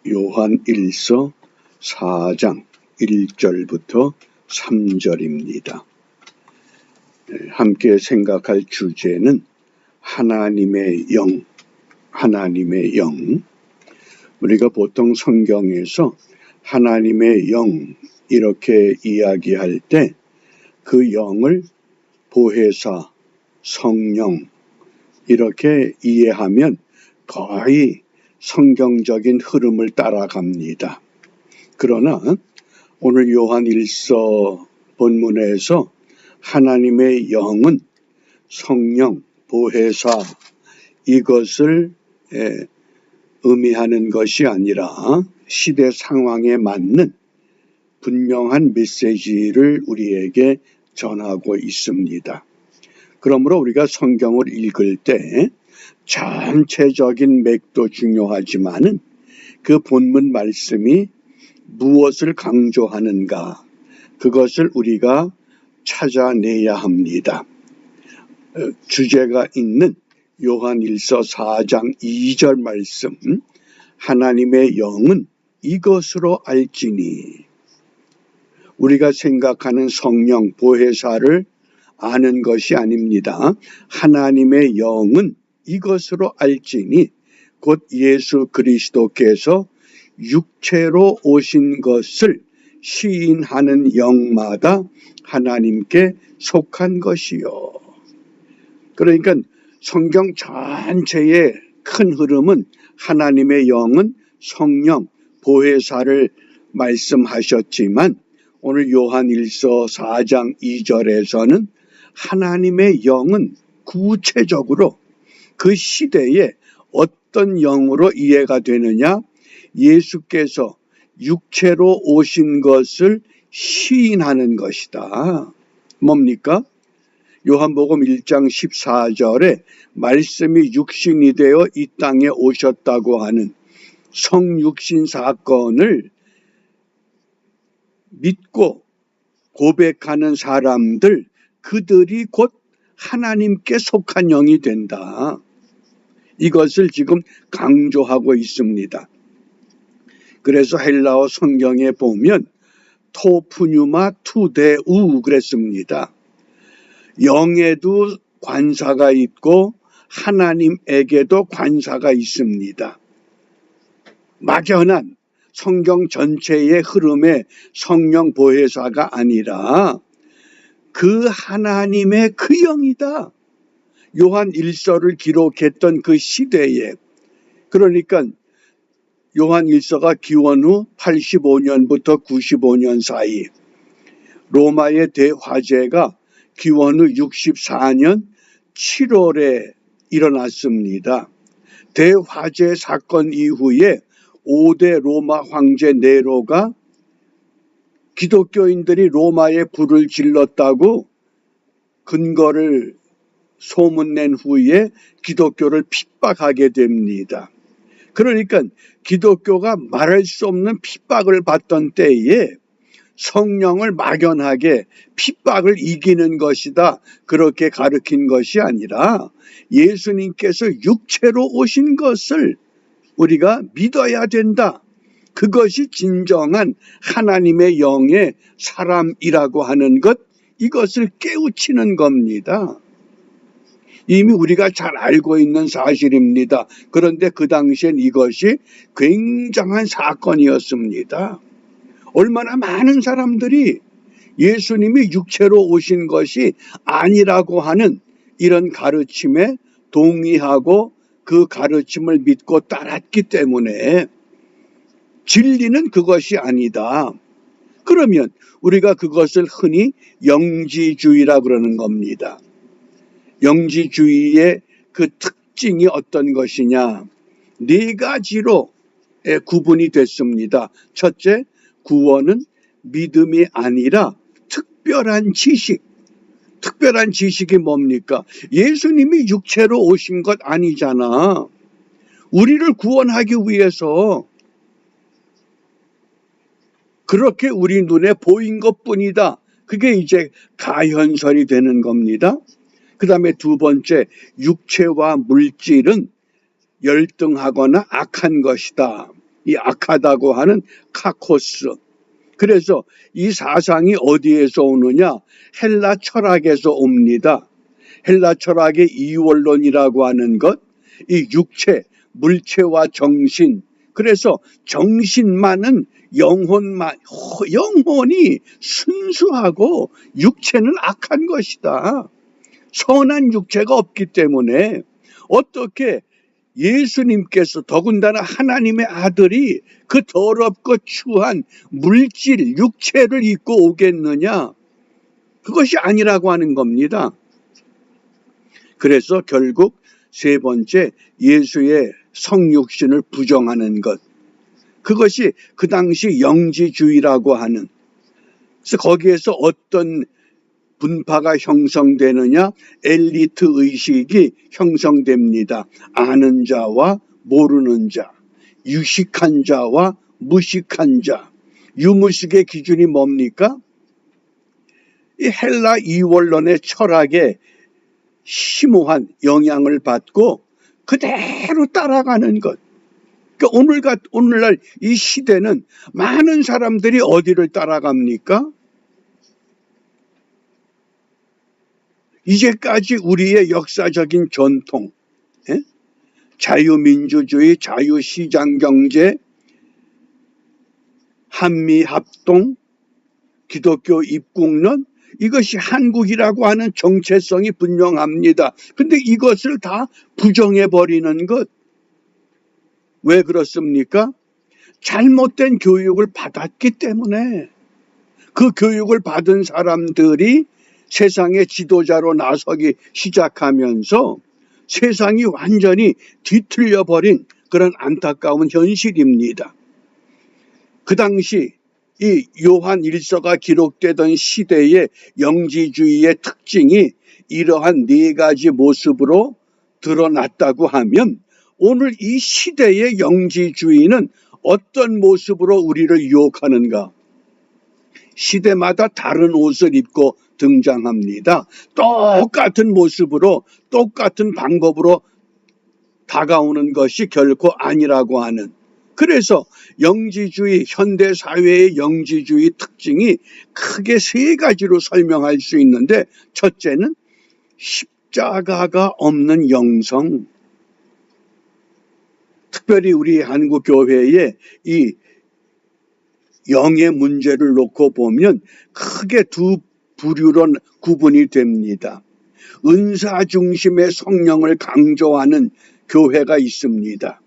요한 1서 4장 1절부터 3절입니다. 함께 생각할 주제는 하나님의 영, 하나님의 영. 우리가 보통 성경에서 하나님의 영 이렇게 이야기할 때 그 영을 보혜사, 성령 이렇게 이해하면 거의 성경적인 흐름을 따라갑니다. 그러나 오늘 요한 1서 본문에서 하나님의 영은 성령, 보혜사 이것을 의미하는 것이 아니라 시대 상황에 맞는 분명한 메시지를 우리에게 전하고 있습니다. 그러므로 우리가 성경을 읽을 때 전체적인 맥도 중요하지만은 그 본문 말씀이 무엇을 강조하는가 그것을 우리가 찾아내야 합니다. 주제가 있는 요한 1서 4장 2절 말씀, 하나님의 영은 이것으로 알지니, 우리가 생각하는 성령 보혜사를 아는 것이 아닙니다. 하나님의 영은 이것으로 알지니 곧 예수 그리스도께서 육체로 오신 것을 시인하는 영마다 하나님께 속한 것이요. 그러니까 성경 전체의 큰 흐름은 하나님의 영은 성령, 보혜사를 말씀하셨지만 오늘 요한 1서 4장 2절에서는 하나님의 영은 구체적으로 그 시대에 어떤 영으로 이해가 되느냐? 예수께서 육체로 오신 것을 시인하는 것이다. 뭡니까? 요한복음 1장 14절에 말씀이 육신이 되어 이 땅에 오셨다고 하는 성육신 사건을 믿고 고백하는 사람들, 그들이 곧 하나님께 속한 영이 된다. 이것을 지금 강조하고 있습니다. 그래서 헬라어 성경에 보면 토푸뉴마 투데우 그랬습니다. 영에도 관사가 있고 하나님에게도 관사가 있습니다. 막연한 성경 전체의 흐름의 성령 보혜사가 아니라 그 하나님의 그 영이다. 요한 1서를 기록했던 그 시대에, 그러니까 요한 1서가 기원 후 85년부터 95년 사이, 로마의 대화재가 기원 후 64년 7월에 일어났습니다. 대화재 사건 이후에 5대 로마 황제 네로가 기독교인들이 로마에 불을 질렀다고 근거를 소문낸 후에 기독교를 핍박하게 됩니다. 그러니까 기독교가 말할 수 없는 핍박을 받던 때에 성령을 막연하게 핍박을 이기는 것이다 그렇게 가르친 것이 아니라 예수님께서 육체로 오신 것을 우리가 믿어야 된다. 그것이 진정한 하나님의 영의 사람이라고 하는 것, 이것을 깨우치는 겁니다. 이미 우리가 잘 알고 있는 사실입니다. 그런데 그 당시엔 이것이 굉장한 사건이었습니다. 얼마나 많은 사람들이 예수님이 육체로 오신 것이 아니라고 하는 이런 가르침에 동의하고 그 가르침을 믿고 따랐기 때문에 진리는 그것이 아니다. 그러면 우리가 그것을 흔히 영지주의라 그러는 겁니다. 영지주의의 그 특징이 어떤 것이냐? 4가지로 구분이 됐습니다. 첫째, 구원은 믿음이 아니라 특별한 지식. 특별한 지식이 뭡니까? 예수님이 육체로 오신 것 아니잖아. 우리를 구원하기 위해서 그렇게 우리 눈에 보인 것뿐이다. 그게 이제 가현설이 되는 겁니다. 그 다음에 두 번째, 육체와 물질은 열등하거나 악한 것이다. 이 악하다고 하는 카코스. 그래서 이 사상이 어디에서 오느냐? 헬라 철학에서 옵니다. 헬라 철학의 이원론이라고 하는 것, 이 육체, 물체와 정신. 그래서 정신만은 영혼이 순수하고 육체는 악한 것이다. 선한 육체가 없기 때문에 어떻게 예수님께서 더군다나 하나님의 아들이 그 더럽고 추한 물질, 육체를 입고 오겠느냐? 그것이 아니라고 하는 겁니다. 그래서 결국 세 번째, 예수의 성육신을 부정하는 것. 그것이 그 당시 영지주의라고 하는. 그래서 거기에서 어떤 분파가 형성되느냐? 엘리트 의식이 형성됩니다. 아는 자와 모르는 자, 유식한 자와 무식한 자. 유무식의 기준이 뭡니까? 이 헬라 이원론의 철학에 심오한 영향을 받고 그대로 따라가는 것. 그러니까 오늘날 이 시대는 많은 사람들이 어디를 따라갑니까? 이제까지 우리의 역사적인 전통, 자유민주주의, 자유시장경제, 한미합동, 기독교 입국론, 이것이 한국이라고 하는 정체성이 분명합니다. 근데 이것을 다 부정해버리는 것. 왜 그렇습니까? 잘못된 교육을 받았기 때문에 그 교육을 받은 사람들이 세상의 지도자로 나서기 시작하면서 세상이 완전히 뒤틀려버린 그런 안타까운 현실입니다. 그 당시 이 요한 1서가 기록되던 시대의 영지주의의 특징이 이러한 네 가지 모습으로 드러났다고 하면 오늘 이 시대의 영지주의는 어떤 모습으로 우리를 유혹하는가? 시대마다 다른 옷을 입고 등장합니다. 똑같은 모습으로 똑같은 방법으로 다가오는 것이 결코 아니라고 하는. 그래서 영지주의, 현대사회의 영지주의 특징이 크게 세 가지로 설명할 수 있는데, 첫째는 십자가가 없는 영성. 특별히 우리 한국교회의 이 영의 문제를 놓고 보면 크게 두 부류로 구분이 됩니다. 은사 중심의 성령을 강조하는 교회가 있습니다.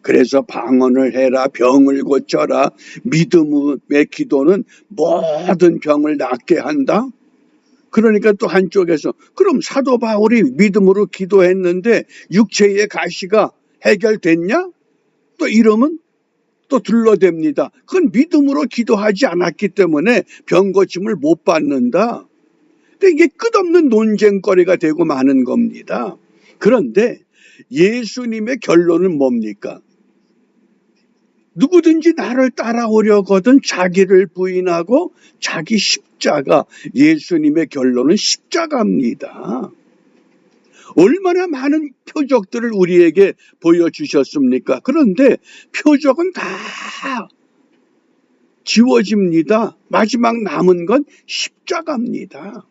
그래서 방언을 해라, 병을 고쳐라, 믿음의 기도는 모든 병을 낫게 한다. 그러니까 또 한쪽에서 그럼 사도 바울이 믿음으로 기도했는데 육체의 가시가 해결됐냐? 또 이러면 또 둘러댑니다. 그건 믿음으로 기도하지 않았기 때문에 병 고침을 못 받는다. 근데 이게 끝없는 논쟁거리가 되고 마는 겁니다. 그런데 예수님의 결론은 뭡니까? 누구든지 나를 따라오려거든 자기를 부인하고 자기 십자가. 예수님의 결론은 십자가입니다. 얼마나 많은 표적들을 우리에게 보여주셨습니까? 그런데 표적은 다 지워집니다. 마지막 남은 건 십자가입니다.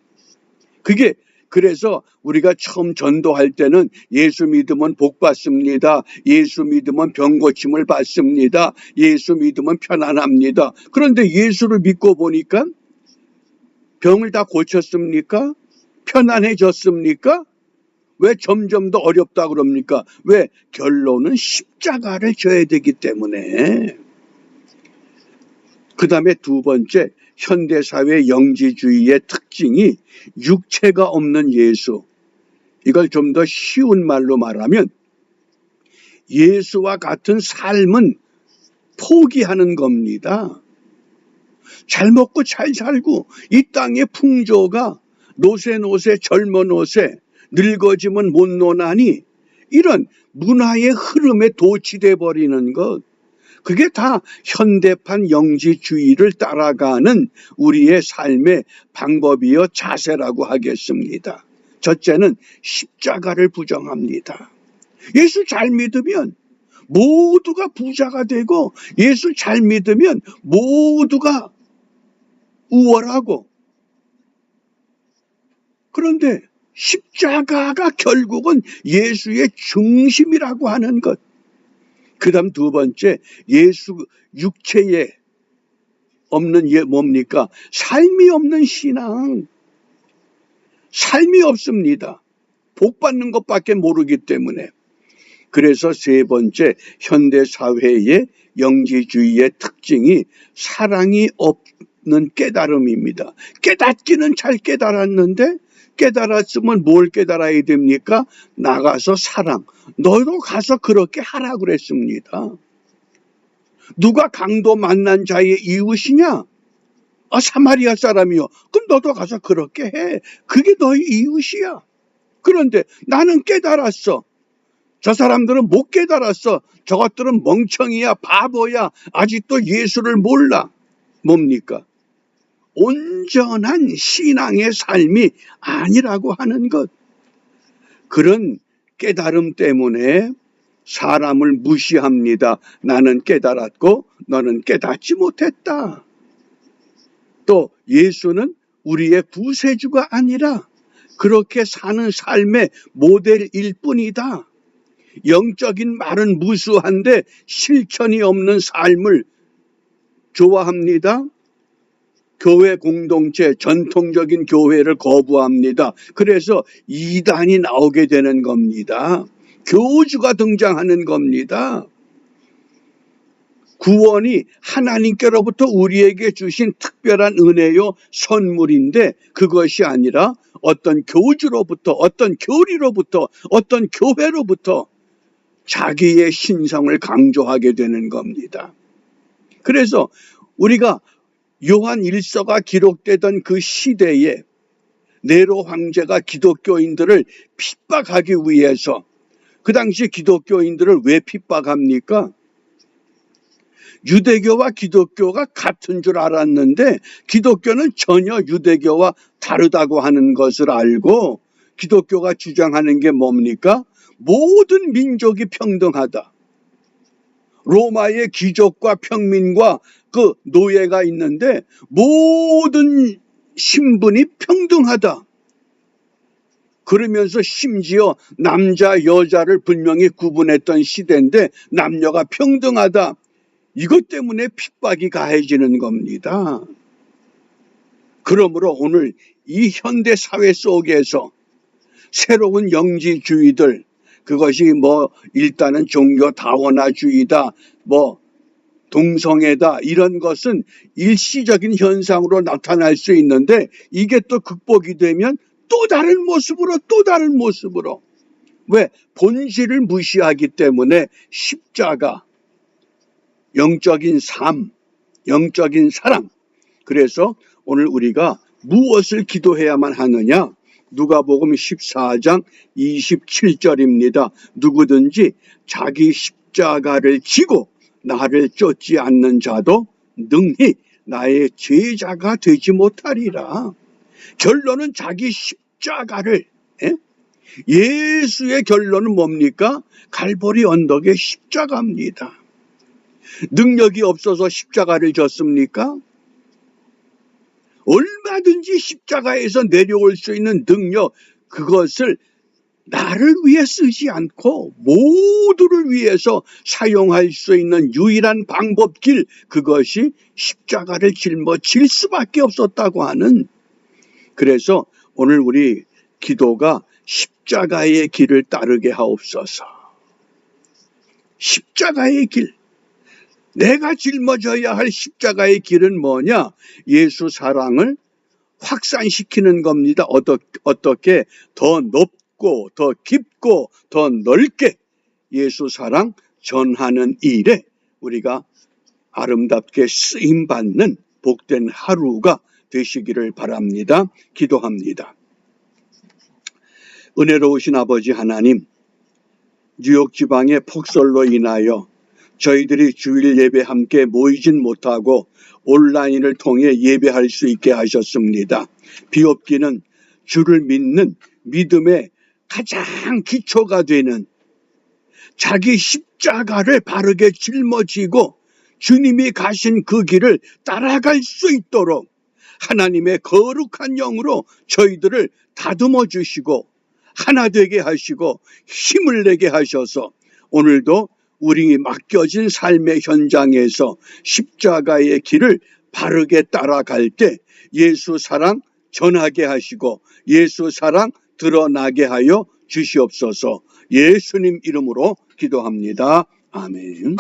그래서 우리가 처음 전도할 때는 예수 믿으면 복 받습니다. 예수 믿으면 병 고침을 받습니다. 예수 믿으면 편안합니다. 그런데 예수를 믿고 보니까 병을 다 고쳤습니까? 편안해졌습니까? 왜 점점 더 어렵다 그럽니까? 왜? 결론은 십자가를 져야 되기 때문에. 그 다음에 두 번째, 현대사회 영지주의의 특징이 육체가 없는 예수. 이걸 좀 더 쉬운 말로 말하면 예수와 같은 삶은 포기하는 겁니다. 잘 먹고 잘 살고 이 땅의 풍조가 노세 젊어 노세 늙어지면 못 노나니 이런 문화의 흐름에 도취돼 버리는 것. 그게 다 현대판 영지주의를 따라가는 우리의 삶의 방법이요 자세라고 하겠습니다. 첫째는 십자가를 부정합니다. 예수 잘 믿으면 모두가 부자가 되고 예수 잘 믿으면 모두가 우월하고, 그런데 십자가가 결국은 예수의 중심이라고 하는 것. 그 다음 두 번째, 예수 육체에 없는 뭡니까? 삶이 없는 신앙. 삶이 없습니다. 복 받는 것밖에 모르기 때문에. 그래서 세 번째, 현대 사회의 영지주의의 특징이 사랑이 없는 깨달음입니다. 깨닫기는 잘 깨달았는데, 깨달았으면 뭘 깨달아야 됩니까? 나가서 사랑. 너도 가서 그렇게 하라 그랬습니다. 누가 강도 만난 자의 이웃이냐? 사마리아 사람이요. 그럼 너도 가서 그렇게 해. 그게 너의 이웃이야. 그런데 나는 깨달았어. 저 사람들은 못 깨달았어. 저것들은 멍청이야, 바보야. 아직도 예수를 몰라. 뭡니까? 온전한 신앙의 삶이 아니라고 하는 것. 그런 깨달음 때문에 사람을 무시합니다. 나는 깨달았고 너는 깨닫지 못했다. 또 예수는 우리의 구세주가 아니라 그렇게 사는 삶의 모델일 뿐이다. 영적인 말은 무수한데 실천이 없는 삶을 좋아합니다. 교회 공동체, 전통적인 교회를 거부합니다. 그래서 이단이 나오게 되는 겁니다. 교주가 등장하는 겁니다. 구원이 하나님께로부터 우리에게 주신 특별한 은혜요 선물인데 그것이 아니라 어떤 교주로부터, 어떤 교리로부터, 어떤 교회로부터 자기의 신성을 강조하게 되는 겁니다. 그래서 우리가 요한 1서가 기록되던 그 시대에 네로 황제가 기독교인들을 핍박하기 위해서, 그 당시 기독교인들을 왜 핍박합니까? 유대교와 기독교가 같은 줄 알았는데 기독교는 전혀 유대교와 다르다고 하는 것을 알고 기독교가 주장하는 게 뭡니까? 모든 민족이 평등하다. 로마의 귀족과 평민과 그 노예가 있는데 모든 신분이 평등하다. 그러면서 심지어 남자 여자를 분명히 구분했던 시대인데 남녀가 평등하다. 이것 때문에 핍박이 가해지는 겁니다. 그러므로 오늘 이 현대 사회 속에서 새로운 영지주의들, 그것이 일단은 종교 다원화주의다, 동성애다, 이런 것은 일시적인 현상으로 나타날 수 있는데 이게 또 극복이 되면 또 다른 모습으로. 왜? 본질을 무시하기 때문에 십자가, 영적인 삶, 영적인 사랑. 그래서 오늘 우리가 무엇을 기도해야만 하느냐? 누가복음 14장 27절입니다. 누구든지 자기 십자가를 지고 나를 쫓지 않는 자도 능히 나의 제자가 되지 못하리라. 결론은 자기 십자가를, 예수의 결론은 뭡니까? 갈보리 언덕의 십자가입니다. 능력이 없어서 십자가를 졌습니까? 얼마든지 십자가에서 내려올 수 있는 능력, 그것을 나를 위해 쓰지 않고 모두를 위해서 사용할 수 있는 유일한 방법 길, 그것이 십자가를 짊어질 수밖에 없었다고 하는. 그래서 오늘 우리 기도가 십자가의 길을 따르게 하옵소서. 십자가의 길. 내가 짊어져야 할 십자가의 길은 뭐냐? 예수 사랑을 확산시키는 겁니다. 어떻게? 더 높고 더 깊고 더 넓게 예수 사랑 전하는 일에 우리가 아름답게 쓰임받는 복된 하루가 되시기를 바랍니다. 기도합니다. 은혜로우신 아버지 하나님, 뉴욕 지방의 폭설로 인하여 저희들이 주일 예배 함께 모이진 못하고 온라인을 통해 예배할 수 있게 하셨습니다. 비옵기는 주를 믿는 믿음의 가장 기초가 되는, 자기 십자가를 바르게 짊어지고 주님이 가신 그 길을 따라갈 수 있도록 하나님의 거룩한 영으로 저희들을 다듬어 주시고 하나 되게 하시고 힘을 내게 하셔서 오늘도 우리 맡겨진 삶의 현장에서 십자가의 길을 바르게 따라갈 때 예수 사랑 전하게 하시고 예수 사랑 드러나게 하여 주시옵소서. 예수님 이름으로 기도합니다. 아멘.